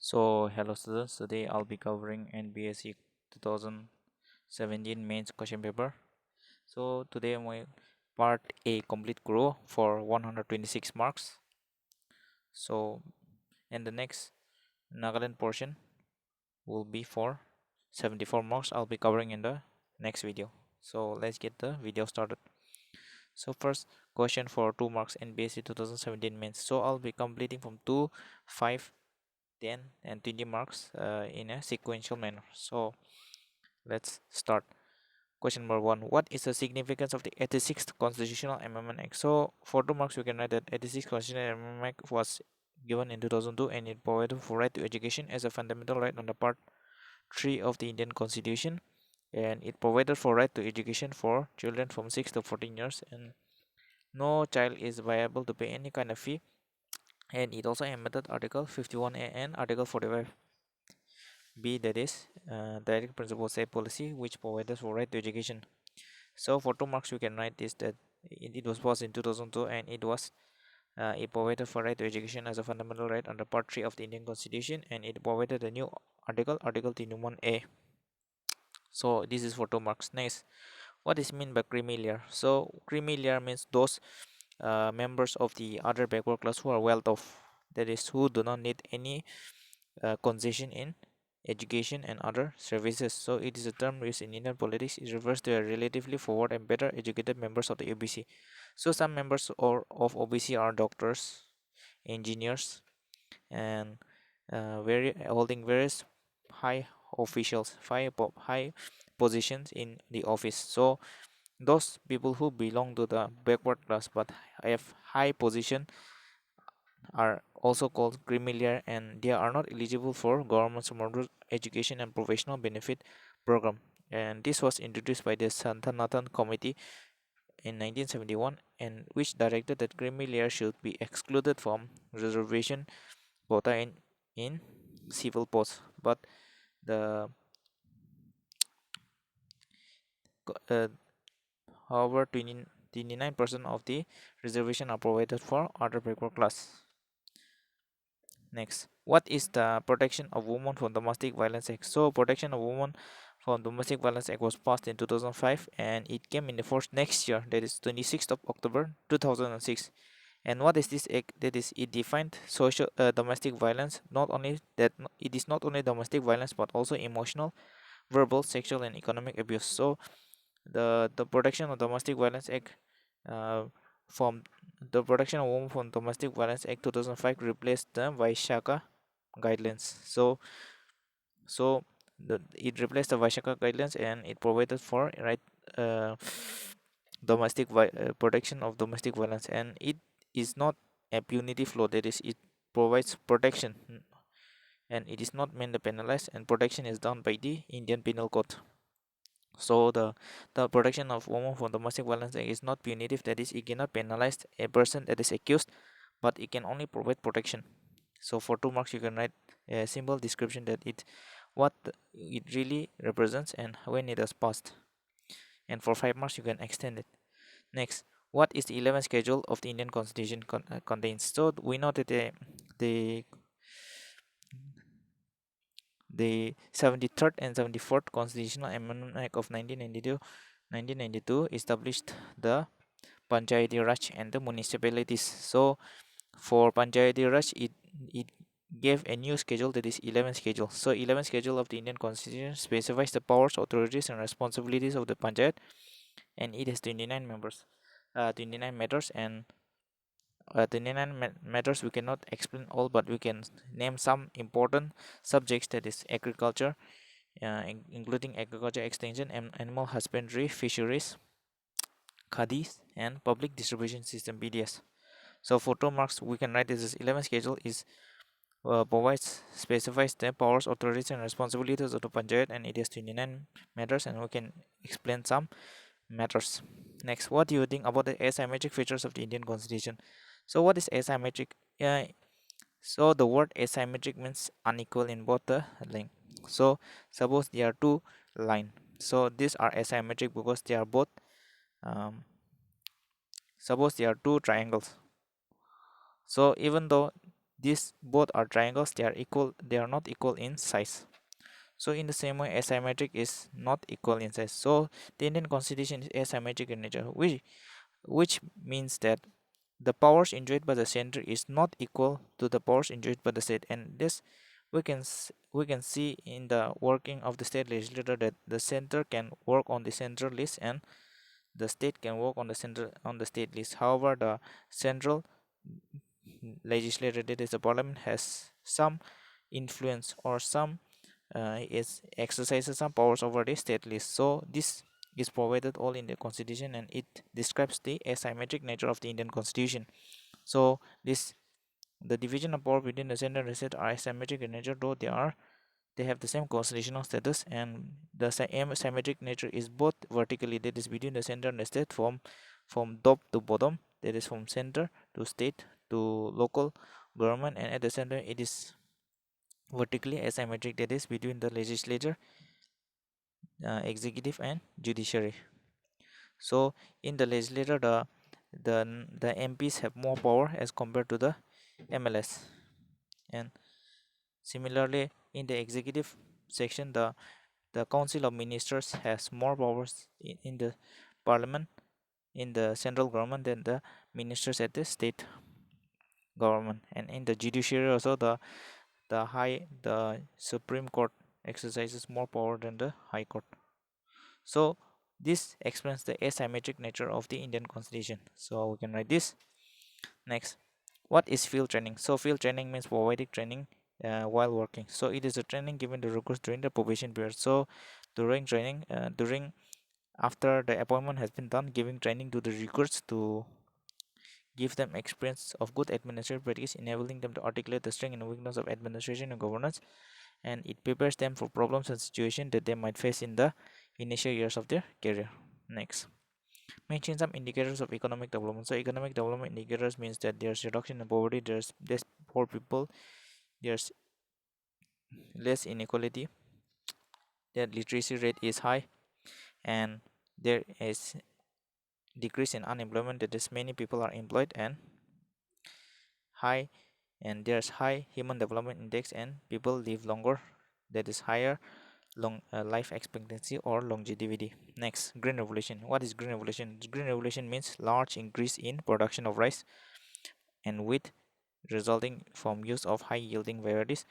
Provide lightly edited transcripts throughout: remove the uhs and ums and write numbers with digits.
So hello students, today I'll be covering NPSC 2017 mains question paper. So today my part A complete grow for 126 marks. So and the next Nagaland portion will be for 74 marks. I'll be covering in the next video. So let's get the video started. So first question for 2 marks NPSC 2017 mains. So I'll be completing from 2, 5, 10 and 20 marks in a sequential manner. So let's start. Question number 1. What is the significance of the 86th Constitutional Amendment Act? So for 2 marks, we can write that 86th Constitutional Amendment Act was given in 2002 and it provided for right to education as a fundamental right under Part 3 of the Indian Constitution, and it provided for right to education for children from 6 to 14 years, and no child is liable to pay any kind of fee, and it also amended Article 51A and Article 45B, that is direct principle say policy, which provides for right to education. So for 2 marks we can write this that it was passed in 2002 and it provided for right to education as a fundamental right under Part 3 of the Indian Constitution, and it provided a new article 21A. So this is for 2 marks. Next, what is mean by creamy layer? So creamy layer means those members of the other backward class who are well off, that is who do not need any concession in education and other services. So it is a term used in Indian politics. It refers to a relatively forward and better educated members of the OBC. So some members of OBC are doctors, engineers, and holding various high officials, high positions in the office. So those people who belong to the backward class but have high position are also called criminal, and they are not eligible for government-sponsored education and professional benefit program. And this was introduced by the Santhanathan Committee in 1971, and which directed that criminal should be excluded from reservation quota in civil posts. But the uh, however 29% of the reservation are provided for other backward class. Next, what is the Protection of Women from Domestic Violence Act? So, Protection of Women from Domestic Violence Act was passed in 2005 and it came in the force next year, that is 26th of October 2006. And what is this act? That is, it defined social domestic violence. Not only that, it is not only domestic violence but also emotional, verbal, sexual, and economic abuse. So, the Protection of Domestic Violence Act uh, from the Protection of Women from Domestic Violence Act 2005 replaced the Vaishaka guidelines. So it replaced the Vaishaka guidelines and it provided for right uh, protection of domestic violence, and it is not a punitive law. That is, it provides protection and it is not meant to penalize, and protection is done by the Indian Penal Code. So the Protection of Women from Domestic Violence Act is not punitive. That is, it cannot penalize a person that is accused, but it can only provide protection. So for 2 marks, you can write a simple description that what it really represents and when it has passed. And for 5 marks, you can extend it. Next, what is the 11th schedule of the Indian Constitution contains? So we know that the 73rd and 74th Constitutional Amendment Act of 1992 established the Panchayati Raj and the municipalities. So for Panchayati Raj, it gave a new schedule, that is 11th schedule. So 11th schedule of the Indian Constitution specifies the powers, authorities, and responsibilities of the Panchayat, and it has 29 members, 29 matters, and 29 matters we cannot explain all, but we can name some important subjects, that is agriculture, including agriculture extension and animal husbandry, fisheries, khadis, and public distribution system (BDS). So for 2 marks, we can write this 11th schedule is provides specifies the powers, authorities, and responsibilities of the panchayat, and it has 29 matters, and we can explain some matters. Next, what do you think about the asymmetric features of the Indian Constitution? So what is asymmetric? So the word asymmetric means unequal in both the length. So suppose there are two line. So these are asymmetric because they are both suppose there are two triangles. So even though these both are triangles, they are equal, they are not equal in size. So in the same way, asymmetric is not equal in size. So the Indian constitution is asymmetric in nature, which means that the powers enjoyed by the center is not equal to the powers enjoyed by the state, and this we can see in the working of the state legislature, that the center can work on the central list and the state can work on the state list. However, the central legislature, that is the parliament, has some influence or some is exercises some powers over the state list. So this is provided all in the constitution, and it describes the asymmetric nature of the Indian constitution. So this the division of power between the center and the state are asymmetric in nature, though they have the same constitutional status, and the symmetric nature is both vertically, that is between the center and the state, from top to bottom, that is from center to state to local government, and at the center it is vertically asymmetric, that is between the legislature, executive and judiciary. So in the legislature, the MPs have more power as compared to the MLS, and similarly in the executive section, the council of ministers has more powers in the parliament, in the central government, than the ministers at the state government. And in the judiciary also, the supreme court exercises more power than the high court. So this explains the asymmetric nature of the Indian constitution. So we can write this. Next, what is field training? So field training means providing training while working. So it is a training given to recruits during the probation period. So during training, during after the appointment has been done, giving training to the recruits to give them experience of good administrative practice, enabling them to articulate the strength and weakness of administration and governance, and it prepares them for problems and situations that they might face in the initial years of their career. Next, mention some indicators of economic development. So economic development indicators means that there's reduction in poverty, there's less poor people, there's less inequality, their literacy rate is high, and there is decrease in unemployment, that is many people are employed, and high and there's high human development index, and people live longer, that is higher life expectancy or longevity. Next, green revolution. What is green revolution? Green revolution means large increase in production of rice and wheat, resulting from use of high yielding varieties,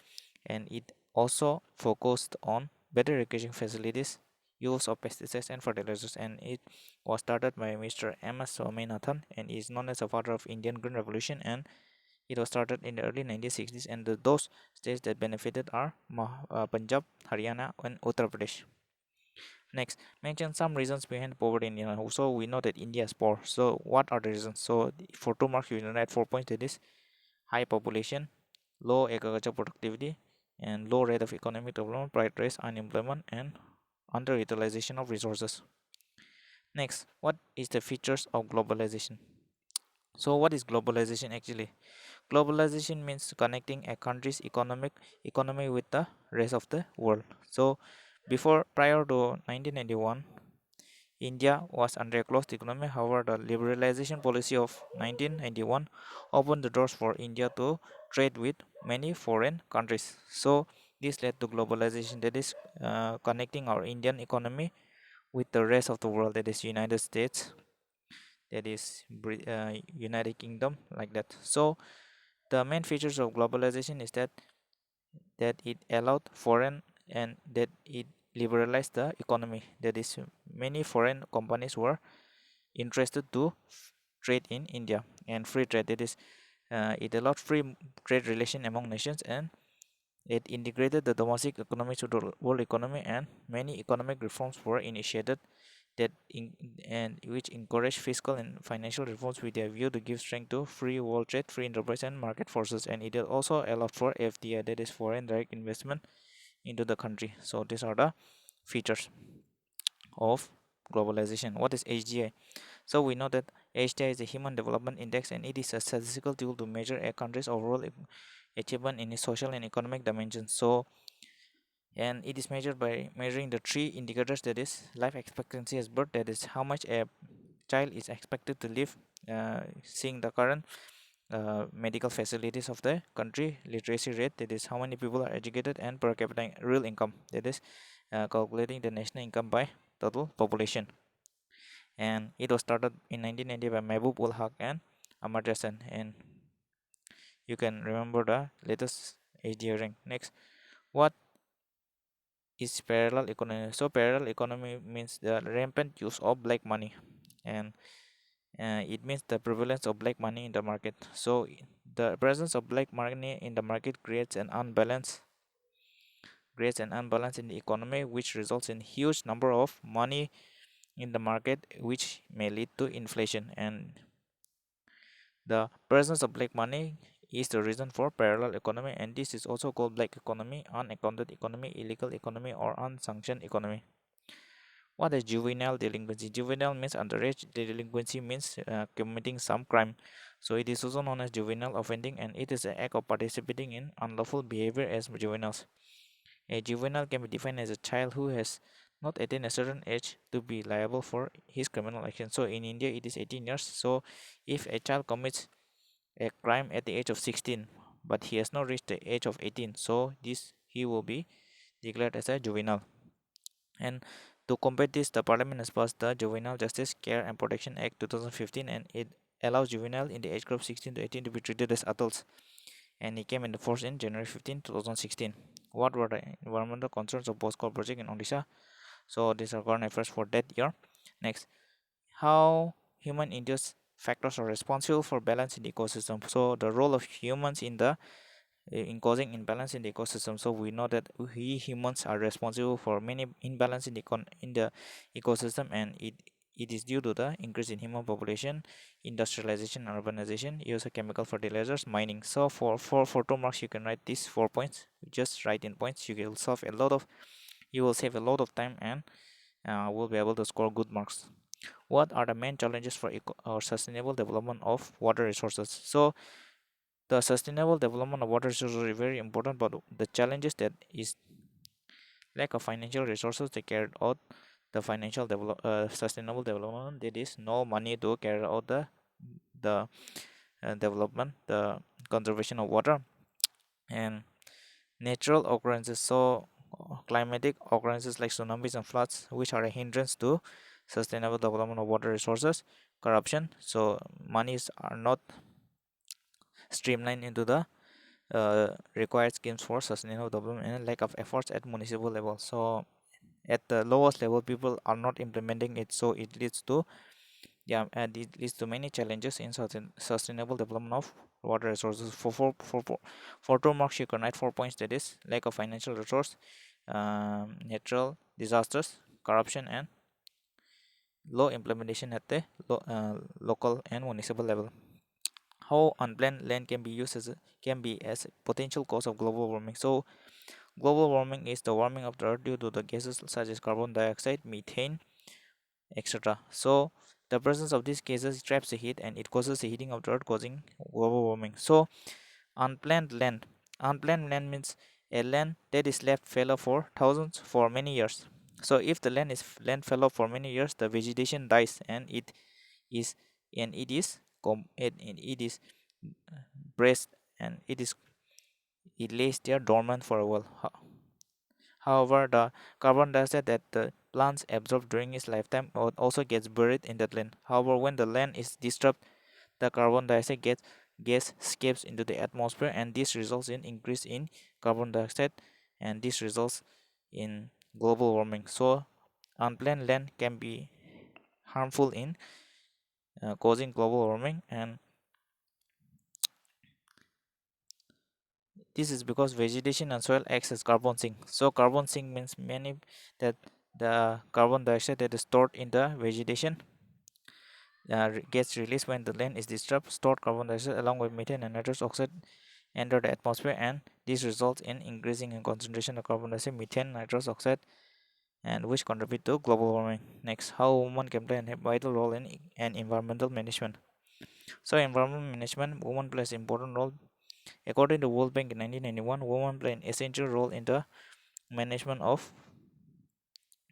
and it also focused on better irrigation facilities, use of pesticides and fertilizers, and it was started by Mr. M.S. Swaminathan and is known as the father of Indian Green Revolution, and it was started in the early 1960s, and those states that benefited are Punjab, Haryana, and Uttar Pradesh. Next, mention some reasons behind poverty in India. So we know that India is poor. So what are the reasons? So for 2 marks, you can write 4 points. That is high population, low agricultural productivity, and low rate of economic development, price unemployment, and underutilization of resources. Next, what is the features of globalization? So what is globalization actually? Globalization means connecting a country's economy with the rest of the world. So prior to 1991, India was under a closed economy. However, the liberalization policy of 1991 opened the doors for India to trade with many foreign countries. So this led to globalization, that is connecting our Indian economy with the rest of the world, that is United States, that is United Kingdom, like that. So the main features of globalization is that it allowed foreign and that it liberalized the economy, that is many foreign companies were interested to trade in India, and free trade, that is it allowed free trade relation among nations, and it integrated the domestic economy to the world economy, and many economic reforms were initiated and which encourage fiscal and financial reforms with a view to give strength to free world trade, free enterprise, and market forces. And it also allowed for FDI, that is foreign direct investment into the country. So these are the features of globalization. What is HDI? So we know that HDI is a Human Development Index, and it is a statistical tool to measure a country's overall achievement in its social and economic dimensions. So and it is measured by measuring the three indicators, that is life expectancy as birth, that is how much a child is expected to live, seeing the current medical facilities of the country, literacy rate, that is how many people are educated, and per capita real income, that is calculating the national income by total population. And it was started in 1990 by Mehboob ul Haq and Amartya Sen, and you can remember the latest HD rank. Next, what is parallel economy? So parallel economy means the rampant use of black money, and it means the prevalence of black money in the market. So the presence of black money in the market creates an unbalance in the economy, which results in huge number of money in the market, which may lead to inflation. And the presence of black money is the reason for parallel economy, and this is also called black economy, unaccounted economy, illegal economy, or unsanctioned economy. What is juvenile delinquency? Juvenile means underage. Delinquency means committing some crime. So it is also known as juvenile offending, and it is an act of participating in unlawful behavior as juveniles. A juvenile can be defined as a child who has not attained a certain age to be liable for his criminal action. So in India, it is 18 years. So if a child commits a crime at the age of 16, but he has not reached the age of 18, so this he will be declared as a juvenile. And to combat this, the parliament has passed the Juvenile Justice Care and Protection Act 2015, and it allows juvenile in the age group 16 to 18 to be treated as adults, and it came into force in January 15, 2016. What were the environmental concerns of Bosco project in Odisha? So these are current affairs for that year. Next, how human induced factors are responsible for balance in the ecosystem. So the role of humans in causing imbalance in the ecosystem. So we know that we humans are responsible for many imbalance in the ecosystem, and it is due to the increase in human population, industrialization, urbanization, use of chemical fertilizers, mining. So for 2 marks you can write these 4 points. Just write in points. You will save a lot of time, and will be able to score good marks. What are the main challenges for or sustainable development of water resources? So the sustainable development of water resources is very important, but the challenges that is lack of financial resources to carry out the sustainable development. There is no money to carry out the development, the conservation of water, and natural occurrences. So climatic occurrences like tsunamis and floods, which are a hindrance to sustainable development of water resources. Corruption. So monies are not streamlined into the required schemes for sustainable development, and lack of efforts at municipal level. So at the lowest level, people are not implementing it, so it leads to and it leads to many challenges in sustainable development of water resources. For 2 marks you can write 4 points, that is lack of financial resource, natural disasters, corruption, and low implementation at the local and municipal level. How unplanned land can be used as a potential cause of global warming. So global warming is the warming of the earth due to the gases such as carbon dioxide, methane, etc. So the presence of these gases traps the heat, and it causes the heating of the earth, causing global warming. So unplanned land. Unplanned land means a land that is left fallow for many years. So if the land fallow for many years, the vegetation dies, and is it is it is braced, and it lays there dormant for a while. However, the carbon dioxide that the plants absorb during its lifetime also gets buried in that land. However, when the land is disturbed, the carbon dioxide gas escapes into the atmosphere, and this results in increase in carbon dioxide, and this results in global warming. So unplanned land can be harmful in causing global warming, and this is because vegetation and soil acts as carbon sink. So carbon sink means many that the carbon dioxide that is stored in the vegetation gets released when the land is disturbed. Stored carbon dioxide along with methane and nitrous oxide enter the atmosphere, and this results in increasing in concentration of carbon dioxide, methane, nitrous oxide, and which contribute to global warming. Next, how women can play a vital role in environmental management. So environmental management, women plays important role. According to World Bank in 1991, women play an essential role in the management of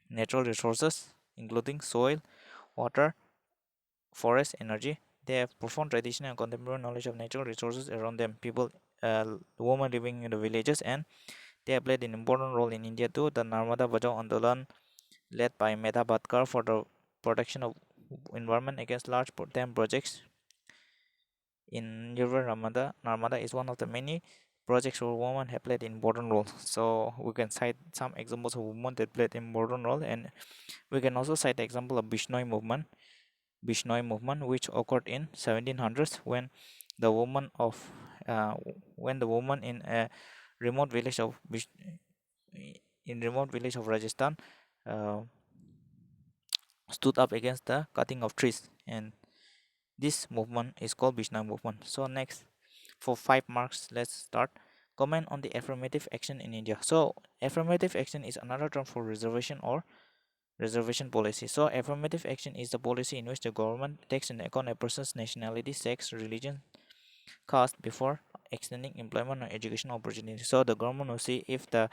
natural resources, including soil, water, forest, energy, they have profound traditional and contemporary knowledge of natural resources around them. Women living in the villages, and they have played an important role in India too. The Narmada Bachao Andolan, led by Mehta Bhatkar for the protection of environment against large dam projects in river Narmada is one of the many projects where women have played an important role. So we can cite some examples of women that played an important role, and we can also cite the example of Bishnoi movement, which occurred in 1700s the woman of when the woman in a remote village of remote village of Rajasthan uh, stood up against the cutting of trees, and this movement is called Bishnoi movement. So next, for 5 marks, let's start. Comment on the affirmative action in India. So affirmative action is another term for reservation or reservation policy. So affirmative action is the policy in which the government takes into account a person's nationality, sex, religion, caste before extending employment or education opportunities. So the government will see if the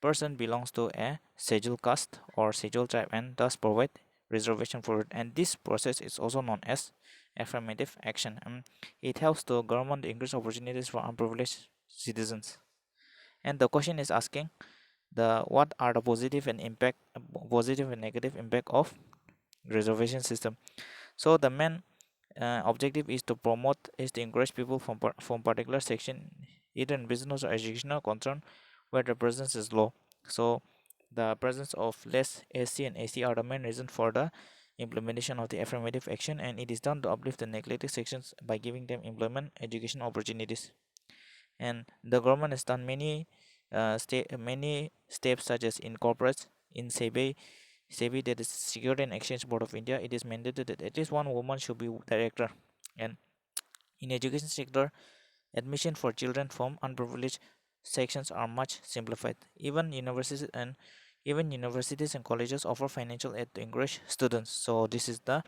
person belongs to a scheduled caste or scheduled tribe and thus provide reservation for it. And this process is also known as affirmative action. It helps the government to increase opportunities for unprivileged citizens. And the question is asking the what are the positive and negative impact of reservation system. So the main objective is to encourage people from particular section, either in business or educational concern, where the presence is low. So the presence of less SC and AC are the main reason for the implementation of the affirmative action, and it is done to uplift the neglected sections by giving them employment education opportunities. And the government has done many steps, such as in corporates, in SEBI, that is Security and Exchange Board of India. It is mandated that at least one woman should be director. And in education sector, admission for children from unprivileged sections are much simplified. Even universities and colleges offer financial aid to encourage students. So this is the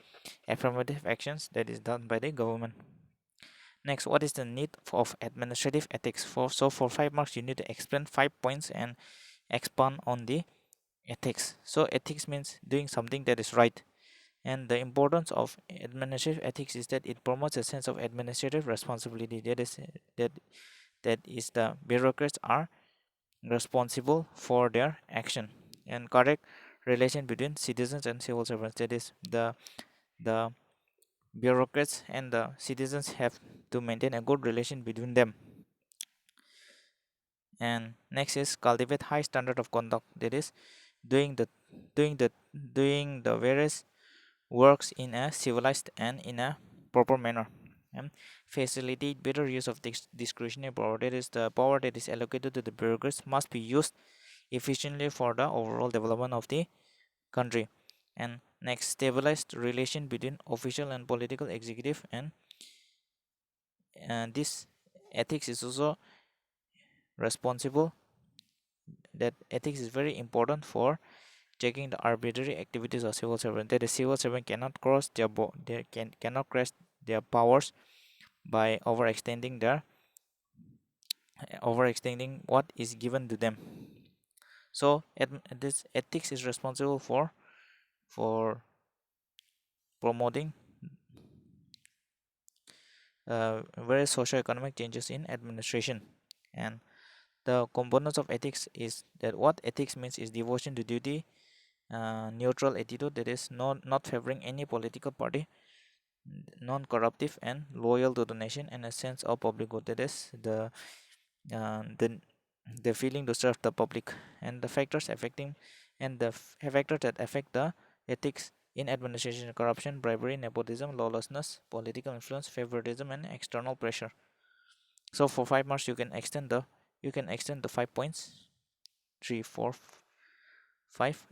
affirmative actions that is done by the government. Next, what is the need of administrative ethics? For 5 marks, you need to explain 5 points and expand on the ethics. So ethics means doing something that is right. And the importance of administrative ethics is that it promotes a sense of administrative responsibility. That is the bureaucrats are responsible for their action, and correct relation between citizens and civil servants. That is the bureaucrats and the citizens have to maintain a good relation between them. And next is cultivate high standard of conduct. That is doing the doing the various works in a civilized and in a proper manner, and facilitate better use of discretionary power. That is the power that is allocated to the bureaucrats must be used efficiently for the overall development of the country. And next, stabilized relation between official and political executive, and this ethics is also responsible. That ethics is very important for checking the arbitrary activities of civil servant. That the civil servant cannot cross cannot cross their powers by overextending what is given to them. So this ethics is responsible for promoting various socio-economic changes in administration. And the components of ethics is that what ethics means is devotion to duty, neutral attitude, that is not favoring any political party, non-corruptive and loyal to the nation, and a sense of public good. That is uh, the the feeling to serve the public. And the factors affecting and the factors that affect the ethics in administration: corruption, bribery, nepotism, lawlessness, political influence, favoritism, and external pressure. So for 5 marks, you can extend the 5 points, 3, 4, 5,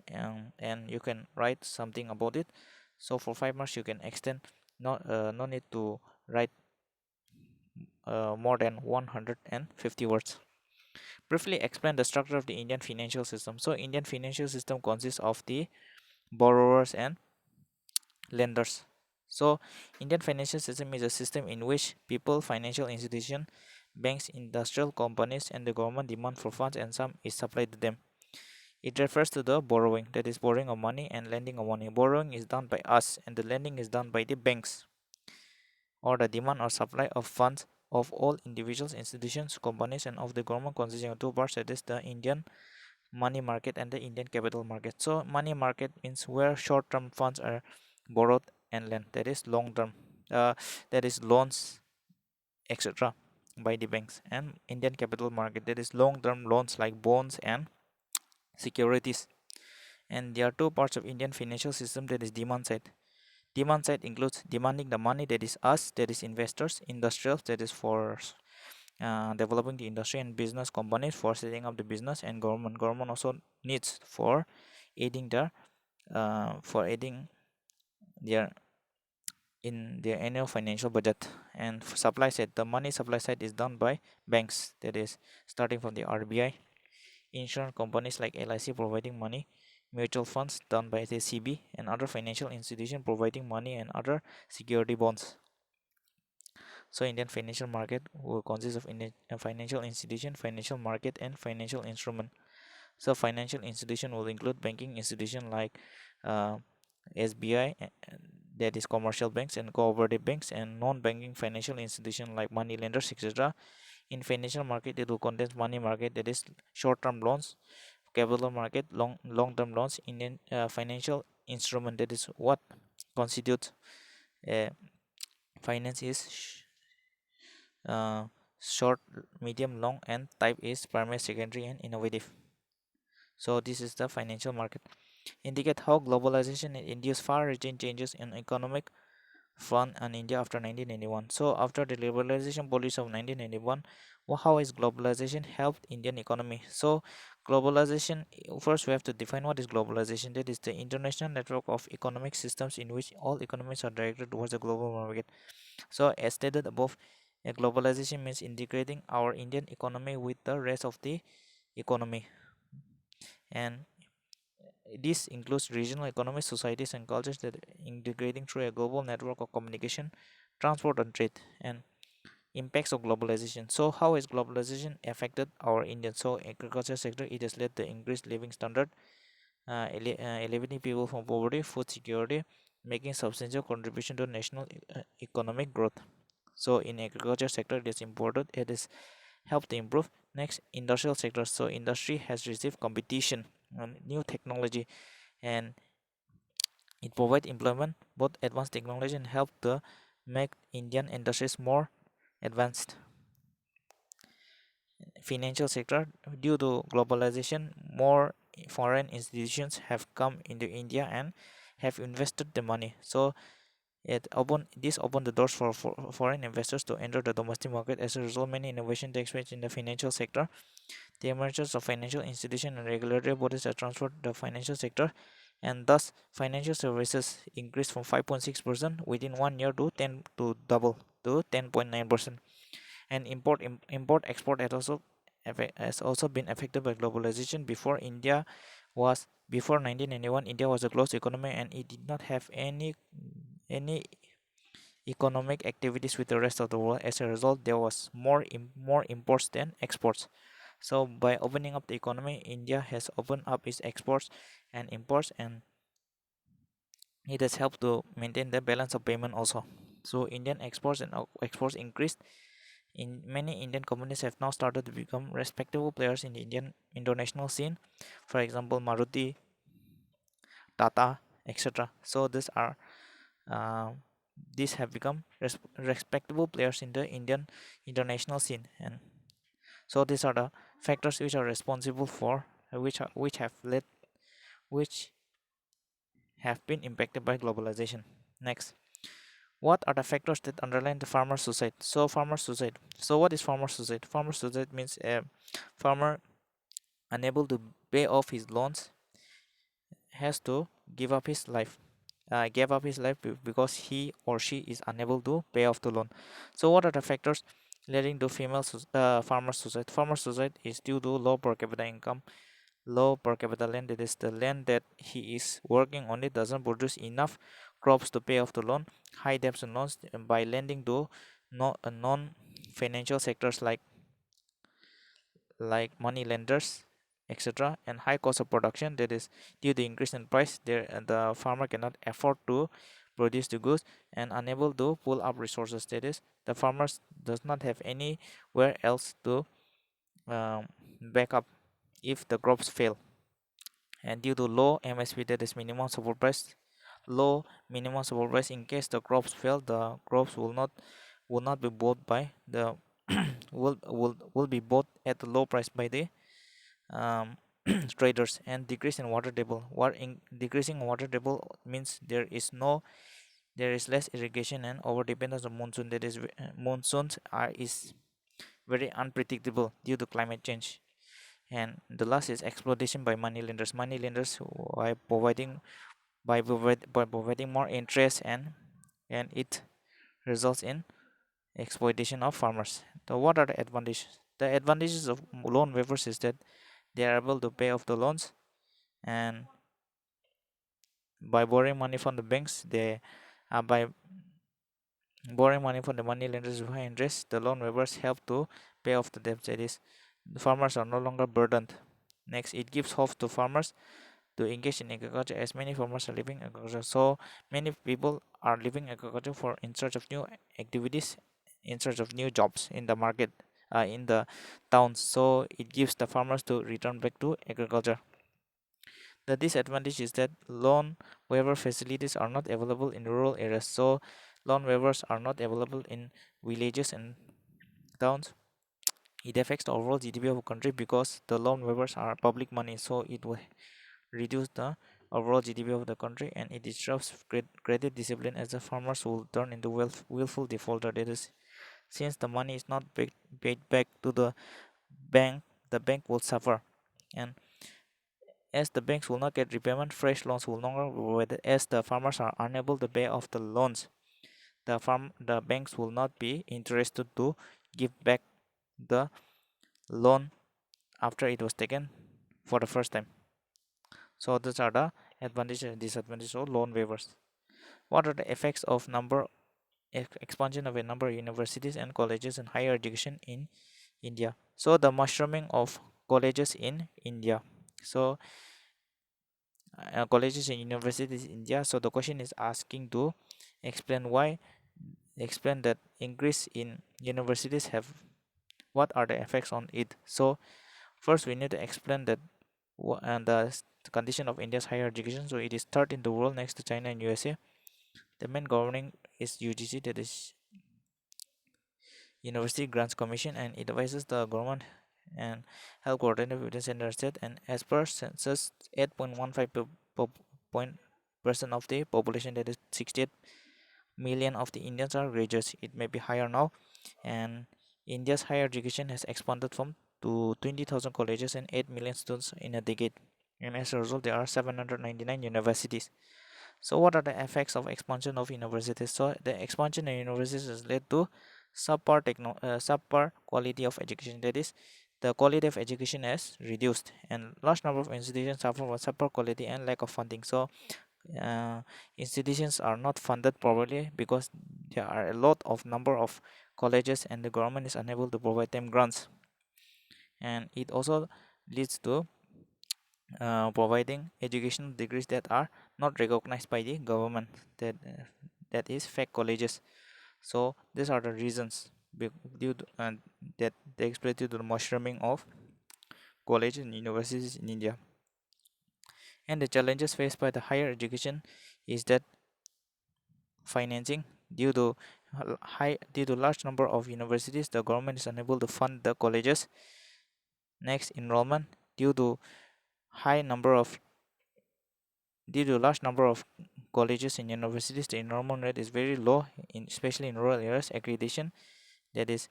and you can write something about it. So for 5 marks, you can extend. No need to write more than 150 words. Briefly explain the structure of the Indian financial system. So Indian financial system consists of the borrowers and lenders. So Indian financial system is a system in which people, financial institutions, banks, industrial companies, and the government demand for funds, and some is supplied to them. It refers to the borrowing, that is borrowing of money, and lending of money. Borrowing is done by us and the lending is done by the banks. or the demand or supply of funds of all individuals, institutions, companies, and of the government, consisting of two parts, that is the Indian money market and the Indian capital market. So money market means where short-term funds are borrowed and lent, that is long-term, that is loans, etc., by the banks. And Indian capital market, that is long-term loans like bonds and securities. And there are two parts of Indian financial system, that is demand side. Demand side includes demanding the money, that is us, that is investors, industrials, that is for developing the industry, and business companies for setting up the business, and government also needs for aiding the for aiding their in their annual financial budget. And supply side, the money supply side is done by banks, that is starting from the RBI, insurance companies like LIC providing money, mutual funds done by the CB, and other financial institution providing money and other security bonds. So Indian financial market will consist of financial institution, financial market, and financial instrument. So financial institution will include banking institution like uh, SBI, that is commercial banks and cooperative banks, and non-banking financial institution like money lenders, etc. In financial market, it will contain money market, that is short-term loans, capital market, long-term loans, Indian financial instrument, that is what constitutes finance is uh, short, medium, long, and type is primary, secondary, and innovative. So this is the financial market. Indicate how globalization induced far-reaching changes in economic front in India after 1991. So after the liberalization policy of 1991, how is globalization helped Indian economy? So globalization, first we have to define what is globalization. That is the international network of economic systems in which all economies are directed towards the global market. So as stated above, globalization means integrating our Indian economy with the rest of the economy, and this includes regional economies, societies, and cultures that are integrating through a global network of communication, transport, and trade. And impacts of globalization. So how has globalization affected our Indian? So agriculture sector, it has led to increased living standard, elevating people from poverty, food security, making substantial contribution to national economic growth. So in agriculture sector, it is important. It is helped to improve. Next, industrial sector. So industry has received competition and new technology, and it provides employment, both advanced technology, and help to make Indian industries more advanced. Financial sector, due to globalization, more foreign institutions have come into India and have invested the money. So this opened the doors for foreign investors to enter the domestic market. As a result, many innovation takes place in the financial sector. The emergence of financial institutions and regulatory bodies have transformed the financial sector, and thus financial services increased from 5.6% within 1 year to 10 to double to 10.9%. And import export has also been affected by globalization. Before 1991, India was a closed economy and it did not have any economic activities with the rest of the world. As a result, there was more imports than exports. So by opening up the economy, India has opened up its exports and imports, and it has helped to maintain the balance of payment also. So Indian exports and exports increased. In many Indian companies have now started to become respectable players in the Indian international scene. For example, Maruti, Tata, etc. So uh, these have become respectable players in the Indian international scene, and so these are the factors which are responsible for which have been impacted by globalization. Next, what are the factors that underlie the farmer suicide? So farmer suicide. So what is farmer suicide? Farmer suicide means a farmer unable to pay off his loans has to give up his life. Gave up his life because he or she is unable to pay off the loan. So what are the factors leading to farmer suicide? Farmer suicide is due to low per capita income, low per capita land. That is the land that he is working on it doesn't produce enough crops to pay off the loan. High debts and loans by lending to non-financial sectors like money lenders, etc., and high cost of production, that is due to increase in price there, the farmer cannot afford to produce the goods and unable to pull up resources. That is, the farmers does not have anywhere else to back up if the crops fail. And due to low MSP, that is minimum support price, in case the crops fail, the crops will not be bought by the will be bought at a low price by the um, traders. And decrease in water table. Decreasing water table means there is less irrigation and over dependence on monsoon. That is, monsoons is very unpredictable due to climate change. And the last is exploitation by moneylenders by providing more interest, and it results in exploitation of farmers. So what are the advantages? The advantages of loan waivers is that they are able to pay off the loans, and by borrowing money from the banks, by borrowing money from the money lenders with high interest, the loan waivers help to pay off the debt. That is, the farmers are no longer burdened. Next, it gives hope to farmers to engage in agriculture, as many farmers are living agriculture. So many people are living agriculture for in search of new activities, in search of new jobs in the market, in the towns. So it gives the farmers to return back to agriculture. The disadvantage is that loan waiver facilities are not available in rural areas. So loan waivers are not available in villages and towns. It affects the overall GDP of a country because the loan waivers are public money. So it will reduce the overall GDP of the country, and it disrupts credit discipline, as the farmers will turn into willful defaulter. That is, since the money is not paid back to bank, the bank will suffer. And as the banks will not get repayment, fresh loans will no longer be provided. As the farmers are unable to pay off the loans, the banks will not be interested to give back the loan after it was taken for the first time. So these are the advantages and disadvantages of loan waivers. What are the effects of expansion of a number of universities and colleges and higher education in India? So the mushrooming of colleges in India. So colleges and universities in India. So the question is asking to explain that increase in universities have, what are the effects on it. So first we need to explain that and the condition of India's higher education. So it is third in the world next to China and USA. The main governing is UGC, that is University Grants Commission, and it advises the government and help coordinate with the center state. And as per census, 8.15 percent of the population, that is 68 million of the Indians, are graduates. It may be higher now. And India's higher education has expanded from to 20,000 colleges and 8 million students in a decade. And as a result, there are 799 universities. So what are the effects of expansion of universities? So the expansion of universities has led to subpar quality of education. That is, the quality of education has reduced, and large number of institutions suffer from subpar quality and lack of funding. So uh, institutions are not funded properly because there are a lot of number of colleges and the government is unable to provide them grants. And it also leads to providing educational degrees that are not recognized by the government, that is fake colleges. So these are the reasons due to, that they explain due to the mushrooming of colleges and universities in India. And the challenges faced by the higher education is that financing. Due to large number of universities, the government is unable to fund the colleges. Next, enrollment. Due to high number of due to large number of colleges and universities, the enrollment rate is very low, especially in rural areas. Accreditation, that is,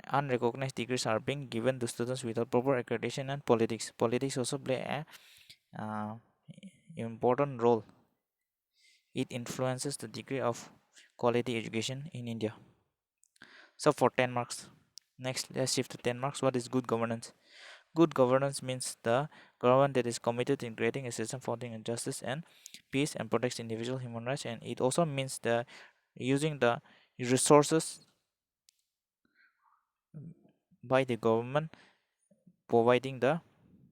unrecognized degrees are being given to students without proper accreditation. And politics also play a important role. It influences the degree of quality education in India. So for 10 marks, next let's shift to 10 marks. What is good governance? Good governance means the government that is committed in creating a system founding on justice and peace and protects individual human rights. And it also means the using the resources by the government, providing the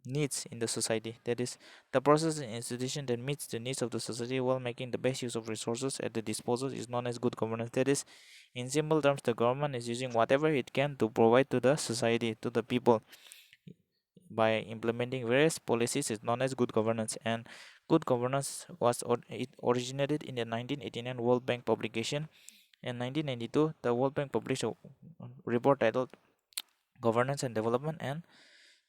needs in the society. That is, the process and institution that meets the needs of the society while making the best use of resources at the disposal is known as good governance. That is, in simple terms, the government is using whatever it can to provide to the society, to the people, by implementing various policies is known as good governance. And good governance it originated in the 1989 World Bank publication. In 1992, the World Bank published a report titled Governance and Development, and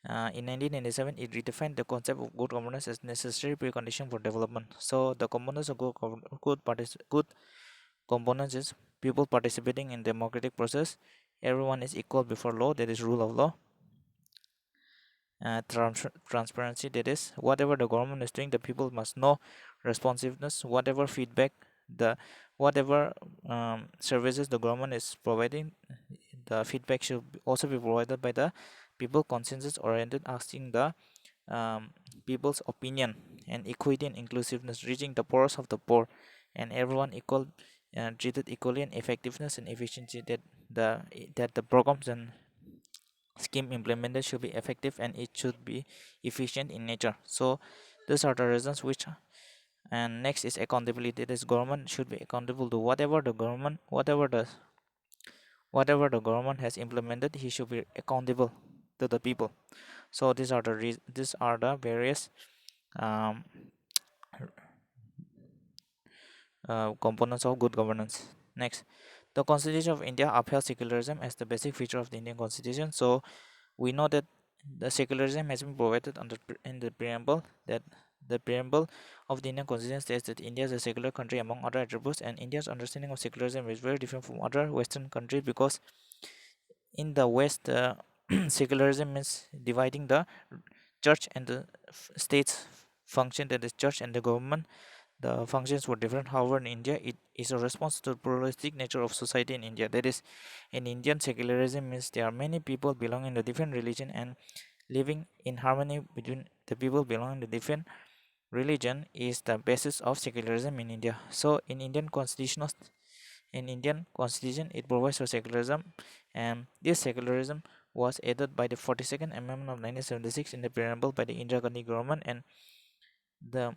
in 1997, it redefined the concept of good governance as necessary precondition for development. So the components of good components is people participating in democratic process, everyone is equal before law, that is rule of law, transparency, that is whatever the government is doing the people must know, responsiveness, whatever feedback, the whatever services the government is providing, the feedback should also be provided by the people, consensus oriented, asking the um, people's opinion, and equity and inclusiveness, reaching the poorest of the poor and everyone equal and treated equally, and effectiveness and efficiency, that the programs and scheme implemented should be effective and it should be efficient in nature. So these are the reasons which. And next is accountability. This government should be accountable to whatever the government has implemented, he should be accountable to the people. So these are the various um, components of good governance. Next, the Constitution of India upheld secularism as the basic feature of the Indian Constitution. So we know that the secularism has been provided in the preamble, that the preamble of the Indian Constitution states that India is a secular country among other attributes, and India's understanding of secularism is very different from other Western countries, because in the West, secularism means dividing the church and the state's function, that is church and the government. The functions were different. However, in India, it is a response to the pluralistic nature of society in India. That is, in Indian, secularism means there are many people belonging to different religion, and living in harmony between the people belonging to different religion is the basis of secularism in India. So in Indian constitution, it provides for secularism, and this secularism was added by the 42nd Amendment of 1976 in the preamble by the Indira Gandhi government. And the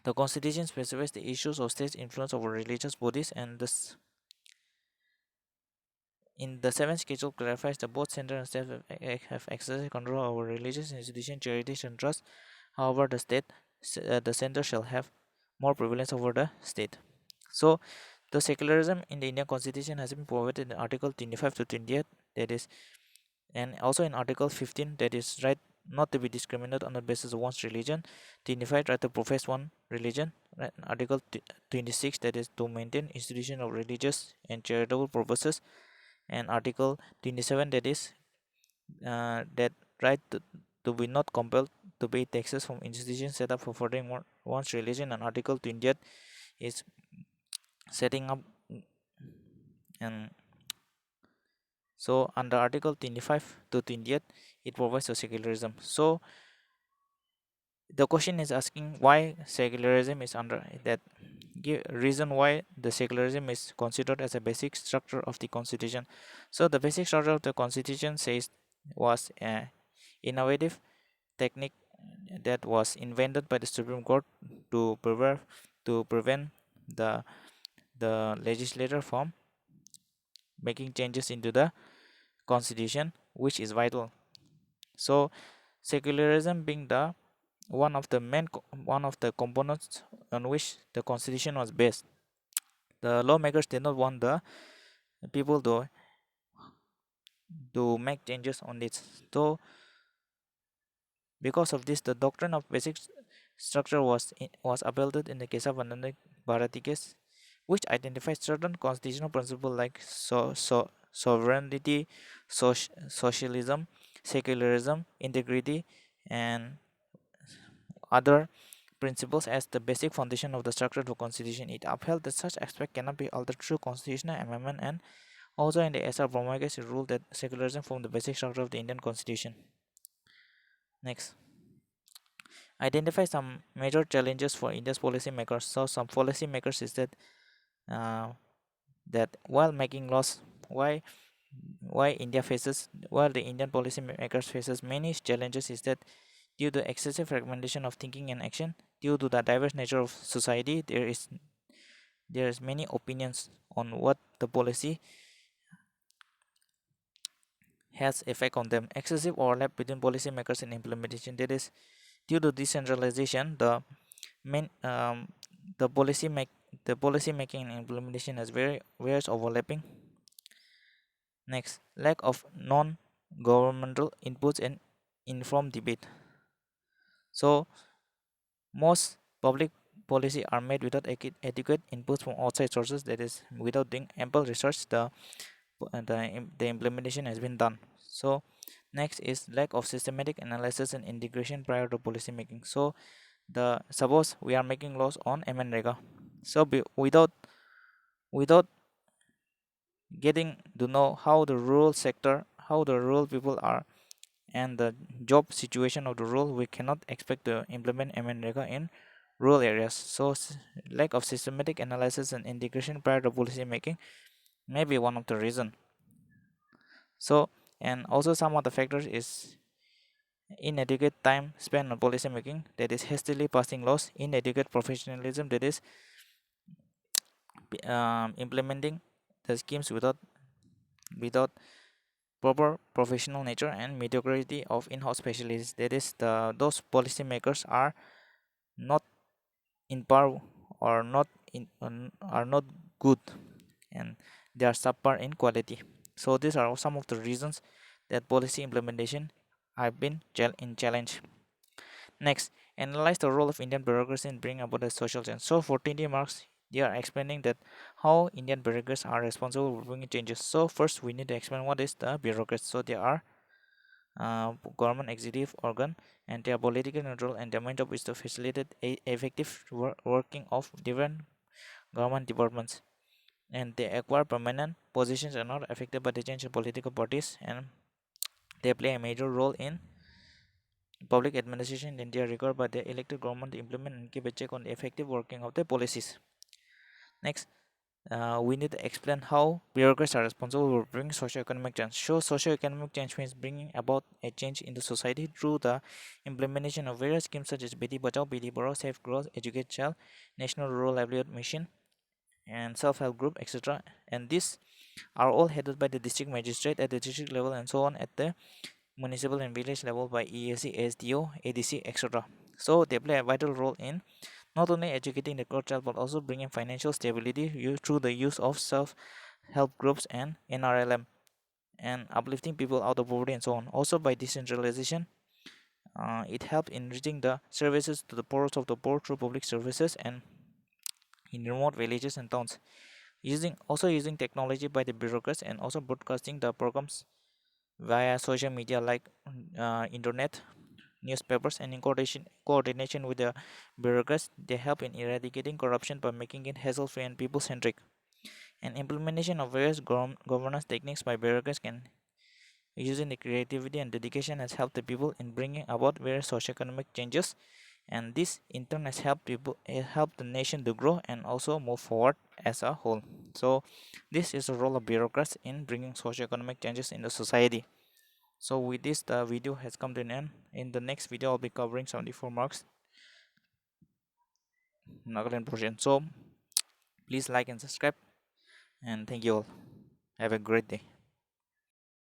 the constitution specifies the issues of state influence over religious bodies, and this in the seventh schedule clarifies that both center and state have exercise control over religious institutions, charities, and trusts. However, the center shall have more prevalence over the state. So the secularism in the Indian Constitution has been provided in Article 25 to 28, that is, and also in Article 15, that is right not to be discriminated on the basis of one's religion. 25, right to profess one religion. Right? Article 26, that is to maintain institution of religious and charitable purposes. And Article 27, that is that right to be not compelled to pay taxes from institutions set up for furthering one's religion. And Article 28 is setting up, and so under Article 25 to 28, it provides for secularism. So the question is asking why secularism is under that, give reason why the secularism is considered as a basic structure of the constitution. So the basic structure of the constitution says was a innovative technique that was invented by the Supreme Court to prevent the legislator from making changes into the constitution, which is vital. So secularism being the one of the components on which the constitution was based, the lawmakers did not want the people to make changes on this. So because of this, the doctrine of basic structure was upheld in the case of Ananda Bharati case, which identifies certain constitutional principles like sovereignty, socialism, secularism, integrity, and other principles as the basic foundation of the structure of the constitution. It upheld that such aspect cannot be altered through constitutional amendment, and also in the S.R. Brahma case, it ruled that secularism formed the basic structure of the Indian constitution. Next, identify some major challenges for India's policy makers. So some policy makers is uh, that while making laws, why the Indian policy makers faces many challenges is that Due to excessive fragmentation of thinking and action, due to the diverse nature of society, there is many opinions on what the policy has effect on them. Excessive overlap between policymakers and implementation. That is, due to decentralization, main the policy making and implementation has various overlapping. Next, lack of non-governmental inputs and informed debate. So most public policy are made without adequate inputs from outside sources. That is, without doing ample research, the implementation has been done. So next is lack of systematic analysis and integration prior to policy making. So the suppose we are making laws on MNREGA. So without getting to know how the rural sector, how the rural people are, and the job situation of the rural, we cannot expect to implement MNREGA in rural areas. So lack of systematic analysis and integration prior to policy making may be one of the reason. So, and also some of the factors is inadequate time spent on policy making, that is hastily passing laws, inadequate professionalism, that is implementing the schemes without proper professional nature, and mediocrity of in-house specialists, that is those policymakers are not in par, or not are not good, and they are subpar in quality. So these are some of the reasons that policy implementation have been in challenge. Next, analyze the role of Indian bureaucracy in bringing about the social change. So for 20 marks, they are explaining that how Indian bureaucrats are responsible for bringing changes. So first we need to explain what is the bureaucrats. So they are government executive organ, and they are politically neutral, and their main job is to facilitate effective working of different government departments, and they acquire permanent positions and are not affected by the change in political parties, and they play a major role in public administration, and they are required by the elected government to implement and keep a check on the effective working of the policies. Next, we need to explain how bureaucrats are responsible for bringing socio-economic change. So socio-economic change means bringing about a change in the society through the implementation of various schemes such as Beti Bachao, Beti Padhao, Safe Growth, Educate Child, National Rural Livelihood Mission, and self-help group, etc. And these are all headed by the district magistrate at the district level, and so on at the municipal and village level by EAC, SDO, ADC, etc. So they play a vital role in not only educating the core child but also bringing financial stability through the use of self-help groups and NRLM, and uplifting people out of poverty and so on. Also by decentralization, it helps in reaching the services to the poorest of the poor through public services and in remote villages and towns. Using technology by the bureaucrats, and also broadcasting the programs via social media like internet, newspapers, and in coordination with the bureaucrats, they help in eradicating corruption by making it hassle-free and people-centric. And implementation of various governance techniques by bureaucrats can, using the creativity and dedication, has helped the people in bringing about various socioeconomic changes, and this in turn has helped the nation to grow and also move forward as a whole. So this is the role of bureaucrats in bringing socioeconomic changes in the society. So with this, the video has come to an end. In the next video, I'll be covering 74 marks Nagaland portion. So please like and subscribe, and thank you all. Have a great day.